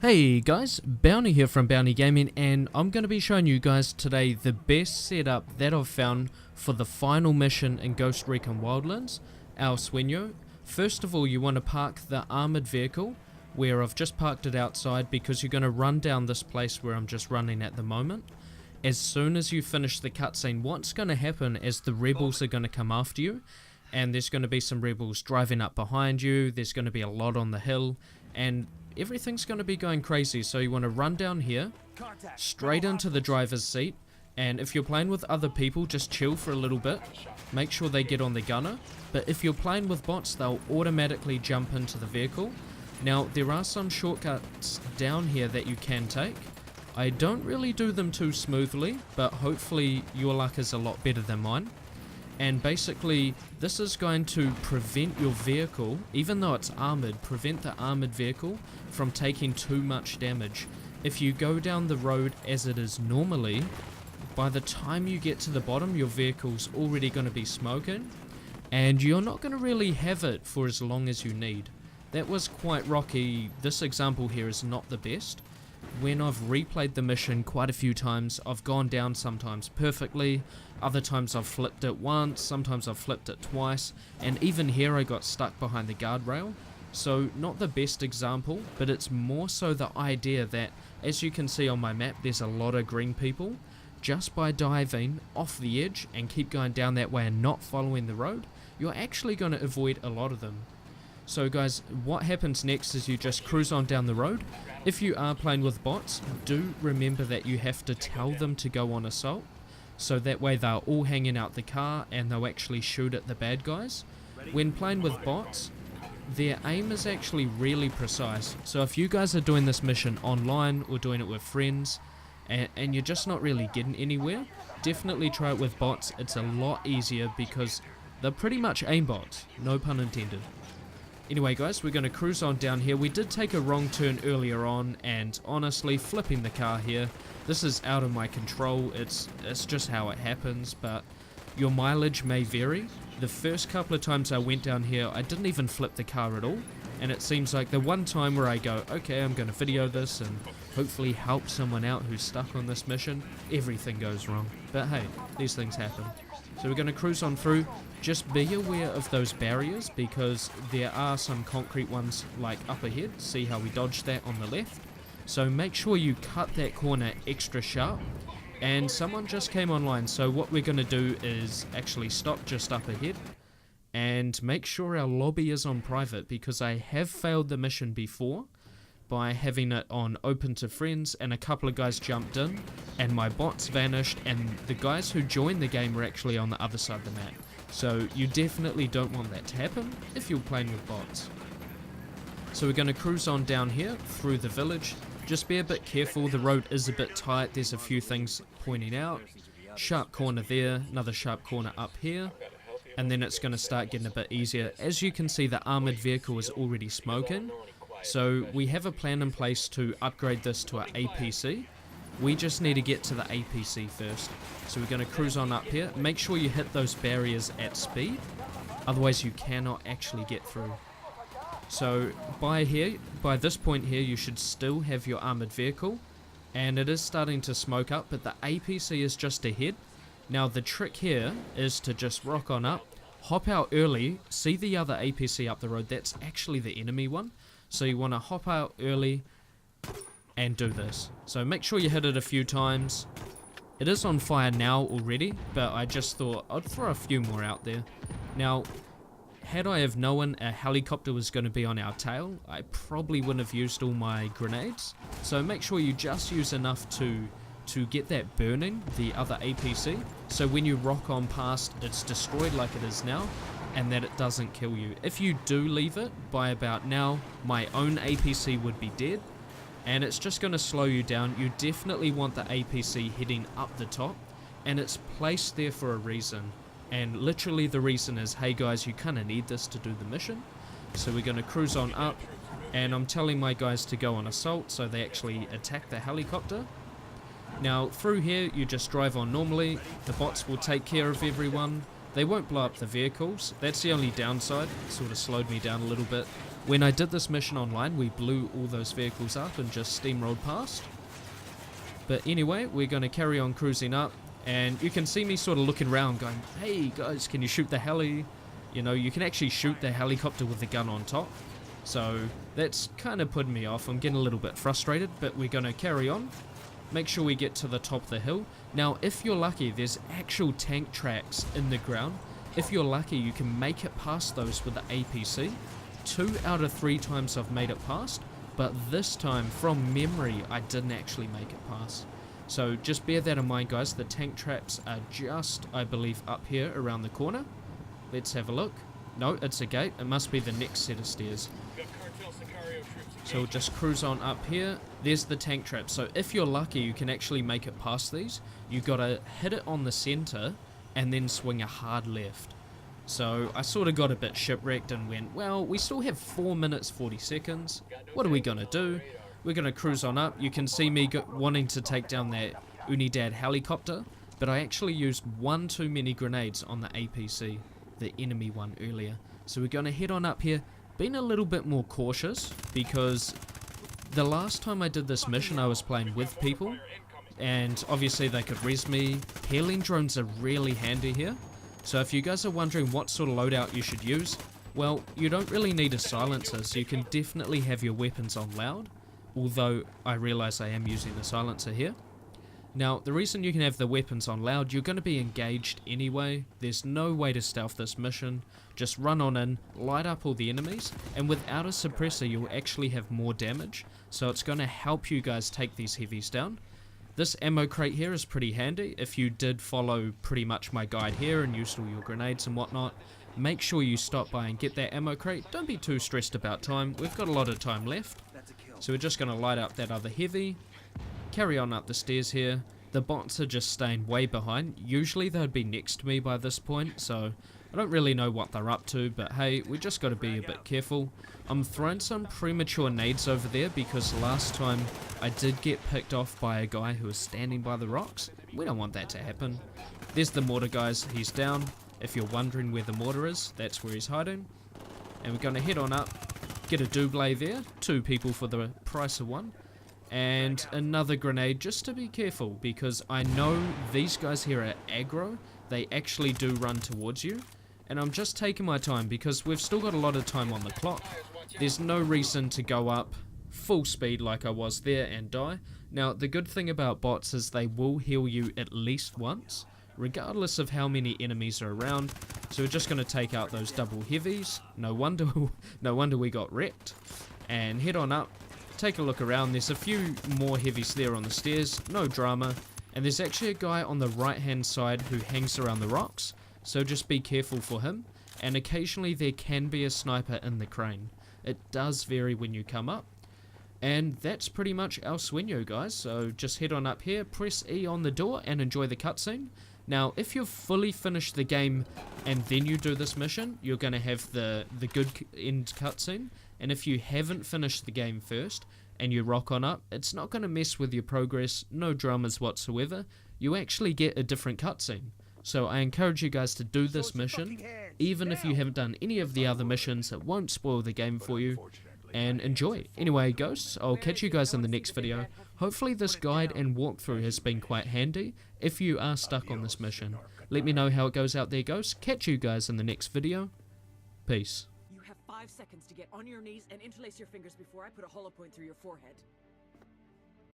Hey guys, Bounty here from Bounty Gaming, and I'm going to be showing you guys today the best setup that I've found for the final mission in Ghost Recon Wildlands, our Sueno. First of all, you want to park the armoured vehicle, where I've just parked it outside because you're going to run down this place where I'm just running at the moment. As soon as you finish the cutscene, what's going to happen is the rebels are going to come after you, and there's going to be some rebels driving up behind you, there's going to be a lot on the hill, and everything's going to be going crazy. So you want to run down here, straight into the driver's seat, and if you're playing with other people, just chill for a little bit, make sure they get on the gunner. But if you're playing with bots, they'll automatically jump into the vehicle. Now there are some shortcuts down here that you can take. I don't really do them too smoothly, but hopefully your luck is a lot better than mine. And basically this is going to prevent your vehicle, even though it's armored, prevent the armored vehicle from taking too much damage. If you go down the road as it is normally, by the time you get to the bottom your vehicle's already going to be smoking, and you're not going to really have it for as long as you need. That was quite rocky. This example here is not the best. When I've replayed the mission quite a few times, I've gone down sometimes perfectly, other times I've flipped it once, sometimes I've flipped it twice, and even here I got stuck behind the guardrail. So not the best example, but it's more so the idea that, as you can see on my map, there's a lot of green people. Just by diving off the edge and keep going down that way and not following the road, you're actually going to avoid a lot of them. So guys, what happens next is you just cruise on down the road. If you are playing with bots, do remember that you have to tell them to go on assault, so that way they're all hanging out the car and they'll actually shoot at the bad guys. When playing with bots, their aim is actually really precise. So if you guys are doing this mission online or doing it with friends and you're just not really getting anywhere, definitely try it with bots. It's a lot easier because they're pretty much aimbots, no pun intended. Anyway guys, we're going to cruise on down here. We did take a wrong turn earlier on, and honestly, flipping the car here, this is out of my control. It's just how it happens, but your mileage may vary. The first couple of times I went down here, I didn't even flip the car at all, and it seems like the one time where I go, okay, I'm going to video this and hopefully help someone out who's stuck on this mission, everything goes wrong. But hey, these things happen. So we're going to cruise on through. Just be aware of those barriers because there are some concrete ones like up ahead. See how we dodged that on the left? So make sure you cut that corner extra sharp. And someone just came online, so what we're going to do is actually stop just up ahead and make sure our lobby is on private, because I have failed the mission before by having it on open to friends, and a couple of guys jumped in and my bots vanished, and the guys who joined the game were actually on the other side of the map. So you definitely don't want that to happen if you're playing with bots. So we're going to cruise on down here through the village. Just be a bit careful, the road is a bit tight, there's a few things pointing out. Sharp corner there, another sharp corner up here, and then it's going to start getting a bit easier. As you can see, the armoured vehicle is already smoking. So we have a plan in place to upgrade this to our APC. We just need to get to the APC first. So we're going to cruise on up here. Make sure you hit those barriers at speed, otherwise you cannot actually get through. So by this point here, you should still have your armoured vehicle, and it is starting to smoke up, but the APC is just ahead. Now the trick here is to just rock on up, hop out early, see the other APC up the road, that's actually the enemy one. So you want to hop out early and do this. So make sure you hit it a few times. It is on fire now already, but I just thought I'd throw a few more out there. Now, had I have known a helicopter was going to be on our tail, I probably wouldn't have used all my grenades. So make sure you just use enough to get that burning, the other APC, so when you rock on past, it's destroyed like it is now, and that it doesn't kill you. If you do leave it, by about now, my own APC would be dead, and it's just going to slow you down. You definitely want the APC heading up the top, and it's placed there for a reason. And literally the reason is, hey guys, you kind of need this to do the mission. So we're going to cruise on up, and I'm telling my guys to go on assault, so they actually attack the helicopter. Now through here, you just drive on normally, the bots will take care of everyone. They won't blow up the vehicles, that's the only downside. It sort of slowed me down a little bit. When I did this mission online, we blew all those vehicles up and just steamrolled past. But anyway, we're going to carry on cruising up, and you can see me sort of looking around going, hey guys, can you shoot the heli? You know, you can actually shoot the helicopter with the gun on top. So that's kind of putting me off. I'm getting a little bit frustrated, but we're going to carry on. Make sure we get to the top of the hill. Now, if you're lucky, there's actual tank tracks in the ground. If you're lucky, you can make it past those with the APC. 2 out of 3 times I've made it past, but this time, from memory, I didn't actually make it past. So just bear that in mind, guys. The tank traps are just, I believe, up here around the corner. Let's have a look. No, it's a gate. It must be the next set of stairs. So we'll just cruise on up here. There's the tank trap. So if you're lucky, you can actually make it past these. You gotta hit it on the center and then swing a hard left. So I sort of got a bit shipwrecked and went, well, we still have 4 minutes 40 seconds. What are we gonna do? We're gonna cruise on up. You can see me wanting to take down that Unidad helicopter, but I actually used one too many grenades on the APC, the enemy one earlier. So we're gonna head on up here. Been a little bit more cautious because the last time I did this mission I was playing with people, and obviously they could res me. Healing drones are really handy here. So if you guys are wondering what sort of loadout you should use, well, you don't really need a silencer, so you can definitely have your weapons on loud, although I realize I am using a silencer here. Now, the reason you can have the weapons on loud, you're going to be engaged anyway. There's no way to stealth this mission. Just run on in, light up all the enemies, and without a suppressor you'll actually have more damage, so it's going to help you guys take these heavies down. This ammo crate here is pretty handy. If you did follow pretty much my guide here and used all your grenades and whatnot, make sure you stop by and get that ammo crate. Don't be too stressed about time. We've got a lot of time left. So we're just going to light up that other heavy. Carry on up the stairs here. The bots are just staying way behind. Usually they'd be next to me by this point, so I don't really know what they're up to, but hey, we just got to be a bit careful. I'm throwing some premature nades over there because last time I did get picked off by a guy who was standing by the rocks. We don't want that to happen. There's the mortar, guys. He's down. If you're wondering where the mortar is, that's where he's hiding. And we're going to head on up, get a double there. 2 people for the price of 1. And another grenade just to be careful, because I know these guys here are aggro. They actually do run towards you, and I'm just taking my time because we've still got a lot of time on the clock. There's no reason to go up full speed like I was there and die. Now the good thing about bots is they will heal you at least once, regardless of how many enemies are around. So we're just going to take out those double heavies. No wonder we got wrecked. And head on up. Take a look around. There's a few more heavies there on the stairs, no drama, and there's actually a guy on the right hand side who hangs around the rocks, so just be careful for him. And occasionally there can be a sniper in the crane. It does vary when you come up. And that's pretty much our Sueno, guys, so just head on up here, press E on the door and enjoy the cutscene. Now if you've fully finished the game and then you do this mission, you're going to have the good end cutscene. And if you haven't finished the game first and you rock on up, it's not going to mess with your progress, no dramas whatsoever. You actually get a different cutscene. So I encourage you guys to do this mission, even if you haven't done any of the other missions. It won't spoil the game for you, and enjoy. Anyway, Ghosts, I'll catch you guys in the next video. Hopefully this guide and walkthrough has been quite handy if you are stuck on this mission. Let me know how it goes out there, Ghosts. Catch you guys in the next video. Peace. 5 seconds to get on your knees and interlace your fingers before I put a hollow point through your forehead.